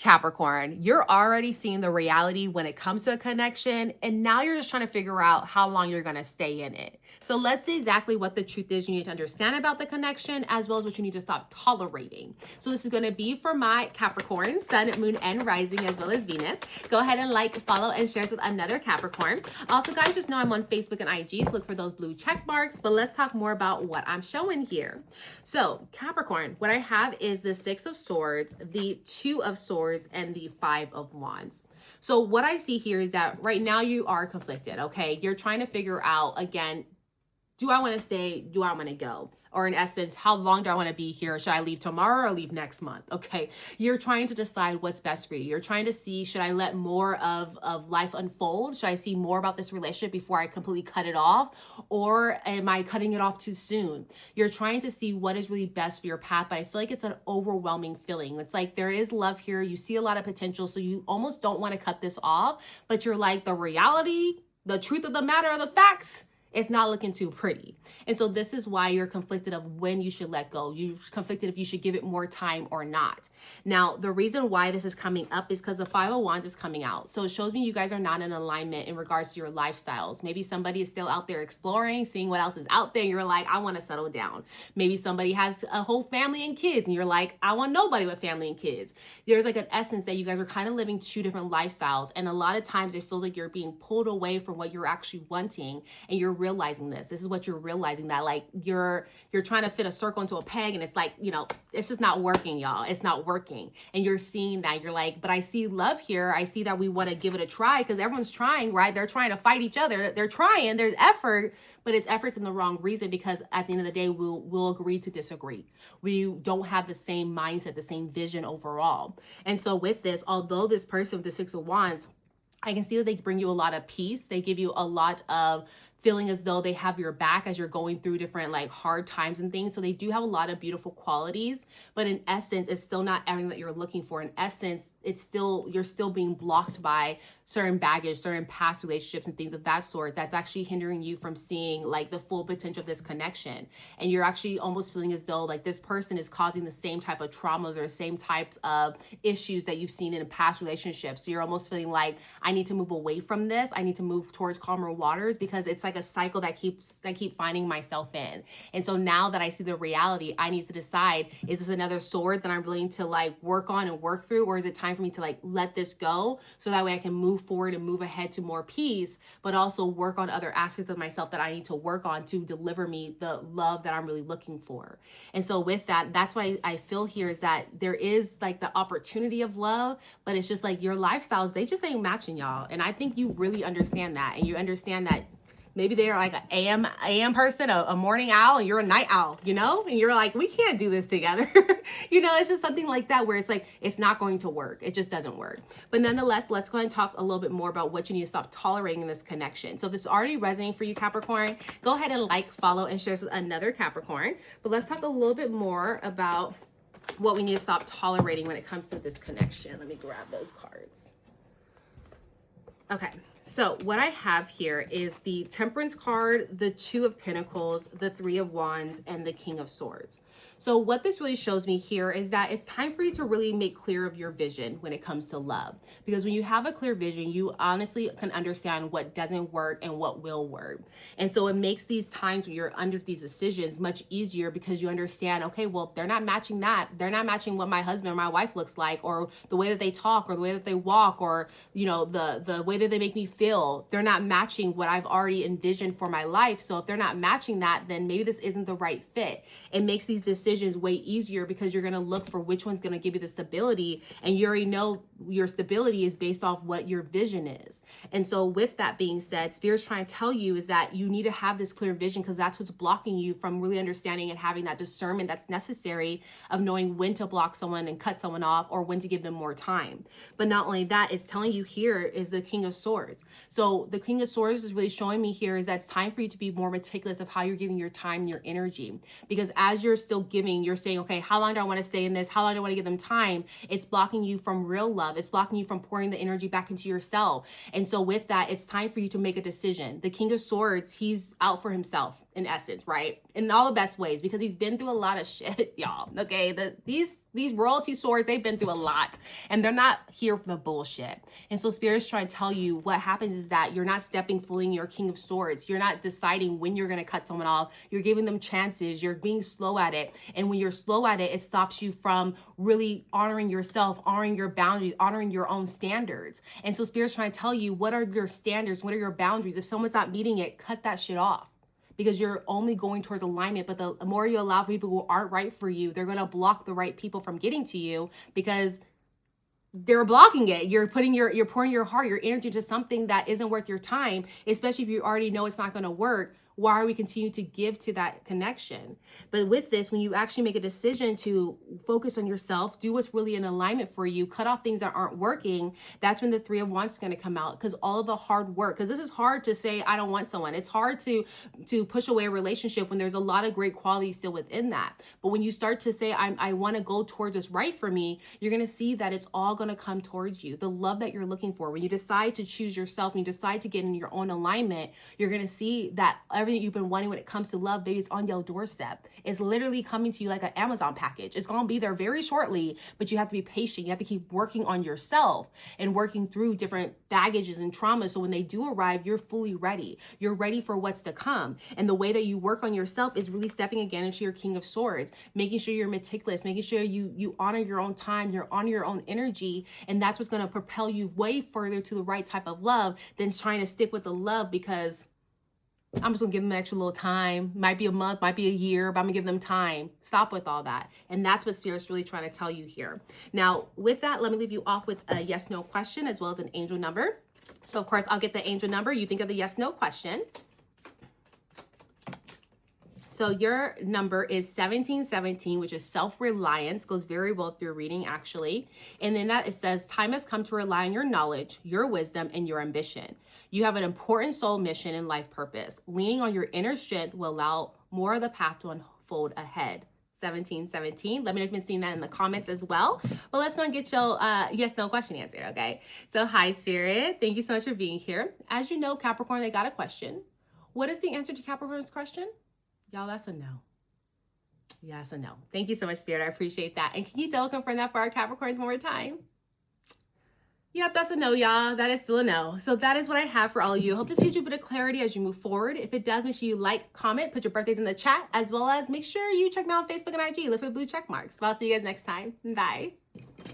Capricorn, you're already seeing the reality when it comes to a connection, and now you're just trying to figure out how long you're going to stay in it. So let's see exactly what the truth is you need to understand about the connection, as well as what you need to stop tolerating. So this is going to be for my Capricorn, Sun, Moon, and Rising, as well as Venus. Go ahead and like, follow, and share with another Capricorn. Also, guys, just know I'm on Facebook and IG, so look for those blue check marks. But let's talk more about what I'm showing here. So Capricorn, what I have is the Six of Swords, the Two of Swords, and the Five of Wands. So what I see here is that right now you are conflicted, okay? You're trying to figure out, again, do I want to stay? Do I want to go? Or in essence, how long do I want to be here? Should I leave tomorrow or leave next month? Okay. You're trying to decide what's best for you. You're trying to see, should I let more of life unfold? Should I see more about this relationship before I completely cut it off? Or am I cutting it off too soon? You're trying to see what is really best for your path, but I feel like it's an overwhelming feeling. It's like there is love here. You see a lot of potential, so you almost don't want to cut this off, but you're like, the reality, the truth of the matter are the facts. It's not looking too pretty. And so this is why you're conflicted of when you should let go. You're conflicted if you should give it more time or not. Now, the reason why this is coming up is because the Five of Wands is coming out. So it shows me you guys are not in alignment in regards to your lifestyles. Maybe somebody is still out there exploring, seeing what else is out there. You're like, I want to settle down. Maybe somebody has a whole family and kids, and you're like, I want nobody with family and kids. There's like an essence that you guys are kind of living two different lifestyles. And a lot of times it feels like you're being pulled away from what you're actually wanting, and you're realizing this. This is what you're realizing, that like you're trying to fit a circle into a peg, and it's like, you know, it's just not working, y'all. It's not working. And you're seeing that. You're like, but I see love here. I see that we want to give it a try, because everyone's trying, right? They're trying to fight each other. They're trying. There's effort, but it's efforts in the wrong reason, because at the end of the day, we'll agree to disagree. We don't have the same mindset, the same vision overall. And so with this, although this person with the Six of Wands, I can see that they bring you a lot of peace. They give you a lot of feeling as though they have your back as you're going through different like hard times and things. So they do have a lot of beautiful qualities, but in essence, it's still not everything that you're looking for. In essence, you're still being blocked by certain baggage, certain past relationships and things of that sort that's actually hindering you from seeing like the full potential of this connection. And you're actually almost feeling as though like this person is causing the same type of traumas or the same types of issues that you've seen in past relationships. So you're almost feeling like, I need to move away from this. I need to move towards calmer waters, because it's like a cycle that I keep finding myself in. And so now that I see the reality, I need to decide, is this another sword that I'm willing to like work on and work through, or is it time for me to like let this go, so that way I can move forward and move ahead to more peace, but also work on other aspects of myself that I need to work on to deliver me the love that I'm really looking for. And so with that, that's what I feel here, is that there is like the opportunity of love, but it's just like your lifestyles, they just ain't matching, y'all. And I think you really understand that, and you understand that maybe they're like an AM person, a morning owl, and you're a night owl, you know? And you're like, we can't do this together. You know, it's just something like that where it's like, it's not going to work. It just doesn't work. But nonetheless, let's go ahead and talk a little bit more about what you need to stop tolerating in this connection. So if this is already resonating for you, Capricorn, go ahead and like, follow, and share this with another Capricorn. But let's talk a little bit more about what we need to stop tolerating when it comes to this connection. Let me grab those cards. Okay, so what I have here is the Temperance card, the Two of Pentacles, the Three of Wands, and the King of Swords. So what this really shows me here is that it's time for you to really make clear of your vision when it comes to love. Because when you have a clear vision, you honestly can understand what doesn't work and what will work. And so it makes these times when you're under these decisions much easier, because you understand, okay, well, they're not matching that. They're not matching what my husband or my wife looks like, or the way that they talk, or the way that they walk, or, you know, the way that they make me feel. They're not matching what I've already envisioned for my life. So if they're not matching that, then maybe this isn't the right fit. It makes these decisions way easier, because you're going to look for which one's going to give you the stability, and you already know your stability is based off what your vision is. And so with that being said, Spirit's trying to tell you is that you need to have this clear vision, because that's what's blocking you from really understanding and having that discernment that's necessary of knowing when to block someone and cut someone off, or when to give them more time. But not only that, it's telling you here is the King of Swords. So the King of Swords is really showing me here is that it's time for you to be more meticulous of how you're giving your time and your energy, because as you're still giving, you're saying, okay, how long do I want to stay in this? How long do I want to give them time? It's blocking you from real love. It's blocking you from pouring the energy back into yourself. And so with that, it's time for you to make a decision. The King of Swords, he's out for himself. in essence, right? In all the best ways, because he's been through a lot of shit, y'all. Okay, these royalty swords, they've been through a lot, and they're not here for the bullshit. And so Spirit's trying to tell you what happens is that you're not stepping fully in your King of Swords. You're not deciding when you're going to cut someone off. You're giving them chances. You're being slow at it. And when you're slow at it, it stops you from really honoring yourself, honoring your boundaries, honoring your own standards. And so Spirit's trying to tell you, what are your standards? What are your boundaries? If someone's not meeting it, cut that shit off, because you're only going towards alignment. But the more you allow people who aren't right for you, they're going to block the right people from getting to you, because they're blocking it. You're pouring your heart, your energy into something that isn't worth your time, especially if you already know it's not going to work. Why are we continuing to give to that connection? But with this, when you actually make a decision to focus on yourself, do what's really in alignment for you, cut off things that aren't working, that's when the Three of Wands is going to come out. Because all of the hard work, because this is hard to say, I don't want someone. It's hard to push away a relationship when there's a lot of great qualities still within that. But when you start to say, I want to go towards what's right for me, you're going to see that it's all going to come towards you. The love that you're looking for, when you decide to choose yourself, when you decide to get in your own alignment, you're going to see that everything you've been wanting when it comes to love, baby, it's on your doorstep. It's literally coming to you like an Amazon package. It's going to be there very shortly, but you have to be patient. You have to keep working on yourself and working through different baggages and traumas. So when they do arrive, you're fully ready. You're ready for what's to come. And the way that you work on yourself is really stepping again into your King of Swords, making sure you're meticulous, making sure you honor your own time, you honor your own energy. And that's what's going to propel you way further to the right type of love than trying to stick with the love because I'm just gonna give them an extra little time. Might be a month, might be a year, but I'm gonna give them time. Stop with all that. And that's what Spirit's really trying to tell you here. Now, with that, let me leave you off with a yes, no question as well as an angel number. So of course, I'll get the angel number. You think of the yes, no question. So your number is 1717, which is self-reliance. Goes very well with your reading, actually. And then that it says, time has come to rely on your knowledge, your wisdom, and your ambition. You have an important soul mission and life purpose. Leaning on your inner strength will allow more of the path to unfold ahead. 1717. Let me know if you've been seeing that in the comments as well. But let's go and get your yes, no question answered, okay? So hi, Spirit. Thank you so much for being here. As you know, Capricorn, they got a question. What is the answer to Capricorn's question? Y'all, that's a no. Yes, a no. Thank you so much, Spirit. I appreciate that. And can you double confirm that for our Capricorns one more time? Yep, that's a no, y'all. That is still a no. So that is what I have for all of you. Hope to see you a bit of clarity as you move forward. If it does, make sure you like, comment, put your birthdays in the chat, as well as make sure you check me out on Facebook and IG. Look for blue check marks. But I'll see you guys next time. Bye.